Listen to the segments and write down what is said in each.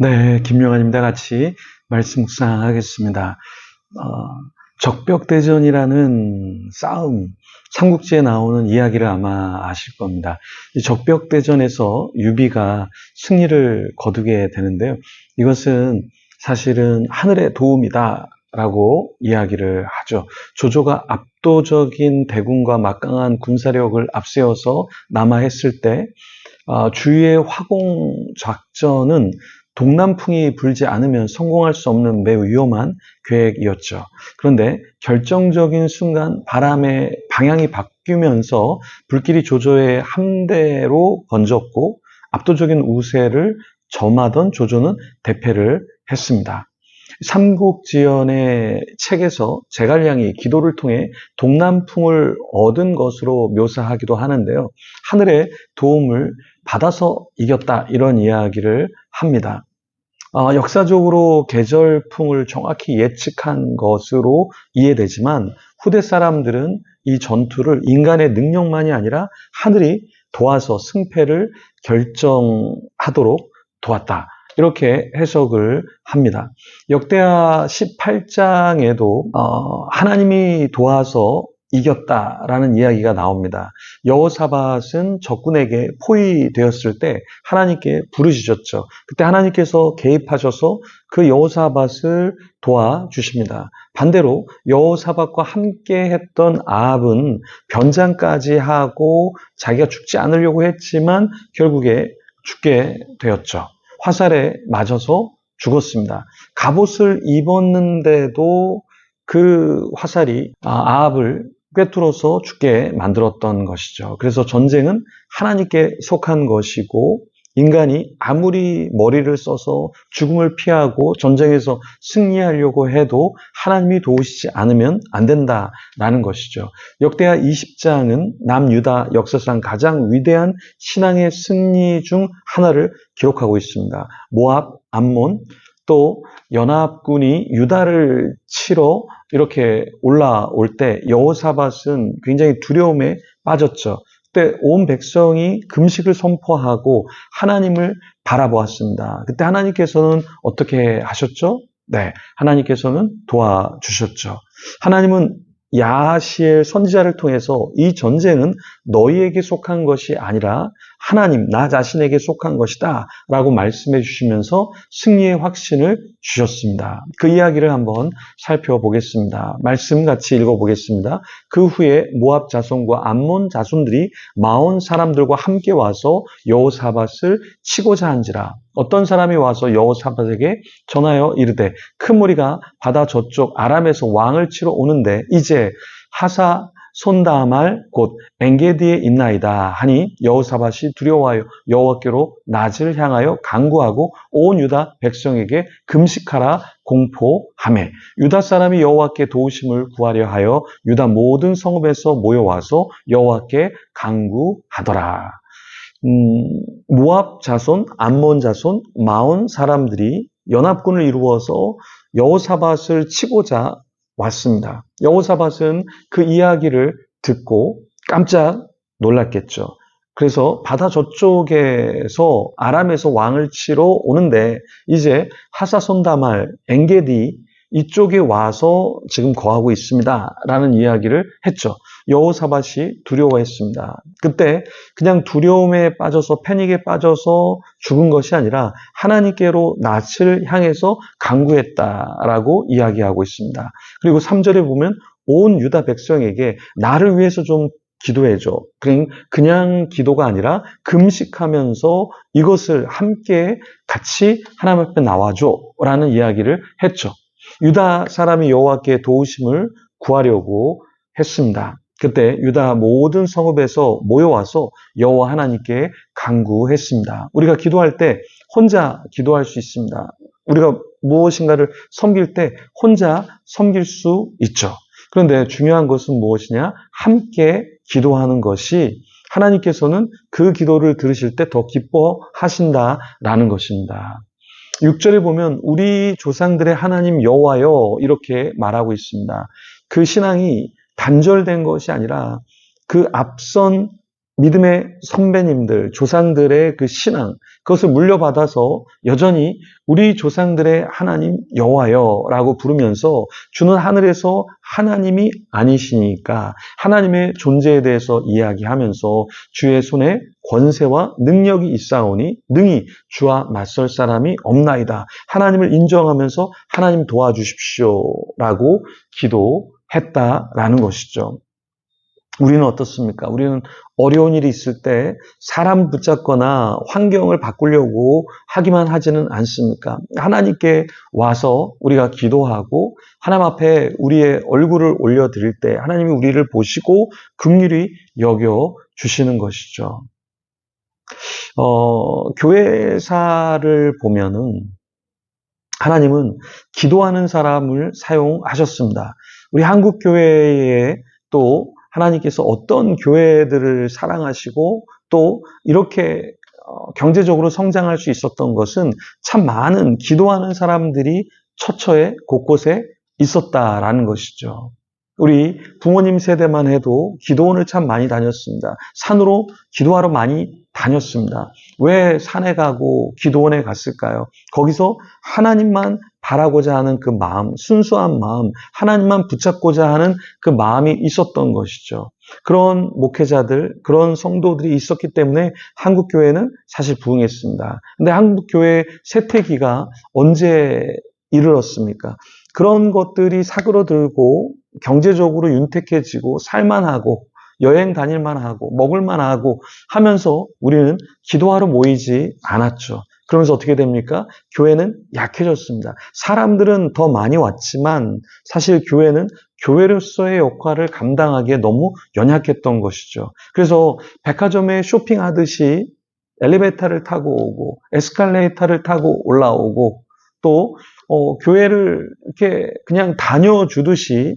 네, 김용환입니다. 같이 말씀 묵상하겠습니다. 적벽대전이라는 싸움, 삼국지에 나오는 이야기를 아마 아실 겁니다. 이 적벽대전에서 유비가 승리를 거두게 되는데요. 이것은 사실은 하늘의 도움이다라고 이야기를 하죠. 조조가 압도적인 대군과 막강한 군사력을 앞세워서 남하했을 때 주위의 화공 작전은 동남풍이 불지 않으면 성공할 수 없는 매우 위험한 계획이었죠. 그런데 결정적인 순간 바람의 방향이 바뀌면서 불길이 조조의 함대로 번졌고 압도적인 우세를 점하던 조조는 대패를 했습니다. 삼국지연의 책에서 제갈량이 기도를 통해 동남풍을 얻은 것으로 묘사하기도 하는데요. 하늘의 도움을 받아서 이겼다, 이런 이야기를 합니다. 역사적으로 계절풍을 정확히 예측한 것으로 이해되지만 후대 사람들은 이 전투를 인간의 능력만이 아니라 하늘이 도와서 승패를 결정하도록 도왔다, 이렇게 해석을 합니다. 역대하 18장에도 하나님이 도와서 이겼다라는 이야기가 나옵니다. 여호사밧은 적군에게 포위되었을 때 하나님께 부르짖었죠. 그때 하나님께서 개입하셔서 그 여호사밧을 도와주십니다. 반대로 여호사밧과 함께 했던 아합은 변장까지 하고 자기가 죽지 않으려고 했지만 결국에 죽게 되었죠. 화살에 맞아서 죽었습니다. 갑옷을 입었는데도 그 화살이 아합을 꿰뚫어서 죽게 만들었던 것이죠. 그래서 전쟁은 하나님께 속한 것이고 인간이 아무리 머리를 써서 죽음을 피하고 전쟁에서 승리하려고 해도 하나님이 도우시지 않으면 안 된다라는 것이죠. 역대하 20장은 남유다 역사상 가장 위대한 신앙의 승리 중 하나를 기록하고 있습니다. 모압, 암몬, 또 연합군이 유다를 치러 이렇게 올라올 때 여호사밧은 굉장히 두려움에 빠졌죠. 그때 온 백성이 금식을 선포하고 하나님을 바라보았습니다. 그때 하나님께서는 어떻게 하셨죠? 네, 하나님께서는 도와주셨죠. 하나님은 야하시엘 선지자를 통해서 이 전쟁은 너희에게 속한 것이 아니라 하나님, 나 자신에게 속한 것이다 라고 말씀해 주시면서 승리의 확신을 주셨습니다. 그 이야기를 한번 살펴보겠습니다. 말씀 같이 읽어보겠습니다. 그 후에 모압 자손과 암몬 자손들이 마온 사람들과 함께 와서 여호사밧을 치고자 한지라. 어떤 사람이 와서 여호사밧에게 전하여 이르되 큰 무리가 바다 저쪽 아람에서 왕을 치러 오는데 이제 하사 손다말 곧 엔게디에 있나이다 하니 여호사밧이 두려워하여 여호와께로 낮을 향하여 간구하고 온 유다 백성에게 금식하라 공포하매 유다 사람이 여호와께 도우심을 구하려 하여 유다 모든 성읍에서 모여와서 여호와께 간구하더라. 모압 자손, 암몬 자손, 마온 사람들이 연합군을 이루어서 여호사밧을 치고자 왔습니다. 여호사밧은 그 이야기를 듣고 깜짝 놀랐겠죠. 그래서 바다 저쪽에서 아람에서 왕을 치러 오는데 이제 하사손다말, 엔게디 이쪽에 와서 지금 거하고 있습니다 라는 이야기를 했죠. 여호사밧이 두려워했습니다. 그때 그냥 두려움에 빠져서 패닉에 빠져서 죽은 것이 아니라 하나님께로 낯을 향해서 간구했다라고 이야기하고 있습니다. 그리고 3절에 보면 온 유다 백성에게 나를 위해서 좀 기도해줘. 그냥 기도가 아니라 금식하면서 이것을 함께 같이 하나님 앞에 나와줘 라는 이야기를 했죠. 유다 사람이 여호와께 도우심을 구하려고 했습니다. 그때 유다 모든 성읍에서 모여와서 여호와 하나님께 간구했습니다. 우리가 기도할 때 혼자 기도할 수 있습니다. 우리가 무엇인가를 섬길 때 혼자 섬길 수 있죠. 그런데 중요한 것은 무엇이냐? 함께 기도하는 것이 하나님께서는 그 기도를 들으실 때 더 기뻐하신다라는 것입니다. 6절에 보면 우리 조상들의 하나님 여호와여 이렇게 말하고 있습니다. 그 신앙이 단절된 것이 아니라 그 앞선 믿음의 선배님들, 조상들의 그 신앙, 그것을 물려받아서 여전히 우리 조상들의 하나님 여호와여라고 부르면서 주는 하늘에서 하나님이 아니시니까 하나님의 존재에 대해서 이야기하면서 주의 손에 권세와 능력이 있사오니 능히 주와 맞설 사람이 없나이다. 하나님을 인정하면서 하나님 도와주십시오라고 기도했다라는 것이죠. 우리는 어떻습니까? 우리는 어려운 일이 있을 때 사람 붙잡거나 환경을 바꾸려고 하기만 하지는 않습니까? 하나님께 와서 우리가 기도하고 하나님 앞에 우리의 얼굴을 올려드릴 때 하나님이 우리를 보시고 긍휼히 여겨 주시는 것이죠. 교회사를 보면은 하나님은 기도하는 사람을 사용하셨습니다. 우리 한국 교회에 또 하나님께서 어떤 교회들을 사랑하시고 또 이렇게 경제적으로 성장할 수 있었던 것은 참 많은 기도하는 사람들이 처처에 곳곳에 있었다라는 것이죠. 우리 부모님 세대만 해도 기도원을 참 많이 다녔습니다. 산으로 기도하러 많이 다녔습니다. 왜 산에 가고 기도원에 갔을까요? 거기서 하나님만 바라고자 하는 그 마음, 순수한 마음, 하나님만 붙잡고자 하는 그 마음이 있었던 것이죠. 그런 목회자들, 그런 성도들이 있었기 때문에 한국교회는 사실 부흥했습니다. 근데 한국교회 쇠퇴기가 언제 이르렀습니까? 그런 것들이 사그러들고 경제적으로 윤택해지고 살만하고 여행 다닐만 하고 먹을만 하고 하면서 우리는 기도하러 모이지 않았죠. 그러면서 어떻게 됩니까? 교회는 약해졌습니다. 사람들은 더 많이 왔지만 사실 교회는 교회로서의 역할을 감당하기에 너무 연약했던 것이죠. 그래서 백화점에 쇼핑하듯이 엘리베이터를 타고 오고 에스컬레이터를 타고 올라오고 또 교회를 이렇게 그냥 다녀주듯이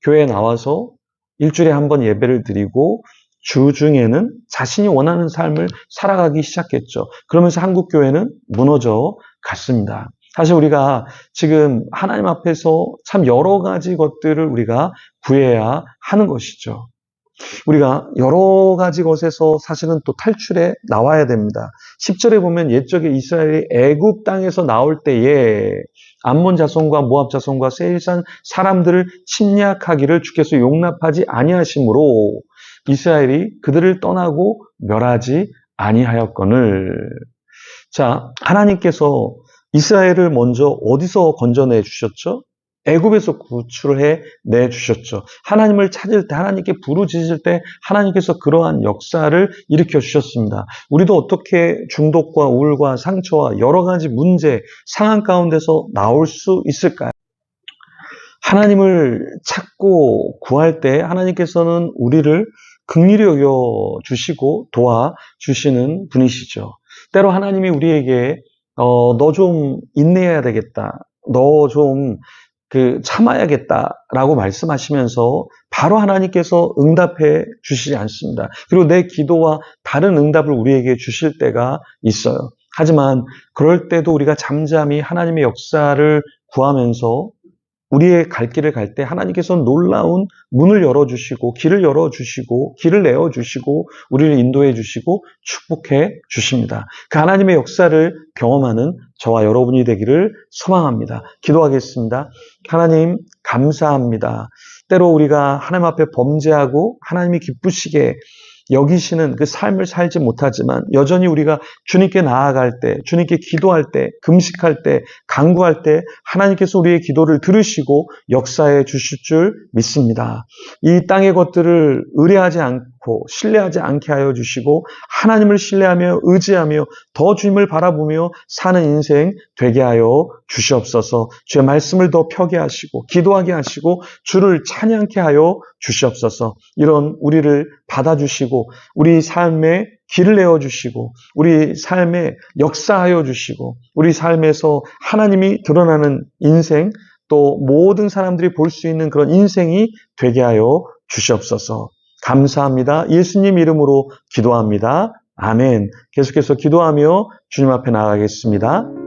교회에 나와서 일주일에 한 번 예배를 드리고 주중에는 자신이 원하는 삶을 살아가기 시작했죠. 그러면서 한국교회는 무너져 갔습니다. 사실 우리가 지금 하나님 앞에서 참 여러 가지 것들을 우리가 구해야 하는 것이죠. 우리가 여러 가지 것에서 사실은 또 탈출해 나와야 됩니다. 10절에 보면 옛적에 이스라엘이 애굽 땅에서 나올 때에 암몬 자손과 모압 자손과 세일산 사람들을 침략하기를 주께서 용납하지 아니하심으로 이스라엘이 그들을 떠나고 멸하지 아니하였거늘. 자, 하나님께서 이스라엘을 먼저 어디서 건져내 주셨죠? 애굽에서 구출해 내주셨죠. 하나님을 찾을 때, 하나님께 부르짖을 때 하나님께서 그러한 역사를 일으켜 주셨습니다. 우리도 어떻게 중독과 우울과 상처와 여러 가지 문제, 상황 가운데서 나올 수 있을까요? 하나님을 찾고 구할 때 하나님께서는 우리를 긍휼히 여겨 주시고 도와주시는 분이시죠. 때로 하나님이 우리에게 너 좀 인내해야 되겠다. 너 좀 참아야겠다라고 말씀하시면서 바로 하나님께서 응답해 주시지 않습니다. 그리고 내 기도와 다른 응답을 우리에게 주실 때가 있어요. 하지만 그럴 때도 우리가 잠잠히 하나님의 역사를 구하면서 우리의 갈 길을 갈 때 하나님께서는 놀라운 문을 열어주시고 길을 열어주시고 길을 내어주시고 우리를 인도해 주시고 축복해 주십니다. 그 하나님의 역사를 경험하는 저와 여러분이 되기를 소망합니다. 기도하겠습니다. 하나님 감사합니다. 때로 우리가 하나님 앞에 범죄하고 하나님이 기쁘시게 여기시는 그 삶을 살지 못하지만 여전히 우리가 주님께 나아갈 때, 주님께 기도할 때, 금식할 때, 간구할 때 하나님께서 우리의 기도를 들으시고 역사해 주실 줄 믿습니다. 이 땅의 것들을 의뢰하지 않고 신뢰하지 않게 하여 주시고 하나님을 신뢰하며 의지하며 더 주님을 바라보며 사는 인생 되게 하여 주시옵소서. 주의 말씀을 더 펴게 하시고 기도하게 하시고 주를 찬양케 하여 주시옵소서. 이런 우리를 받아주시고 우리 삶에 길을 내어주시고 우리 삶에 역사하여 주시고 우리 삶에서 하나님이 드러나는 인생 또 모든 사람들이 볼 수 있는 그런 인생이 되게 하여 주시옵소서. 감사합니다. 예수님 이름으로 기도합니다. 아멘. 계속해서 기도하며 주님 앞에 나아가겠습니다.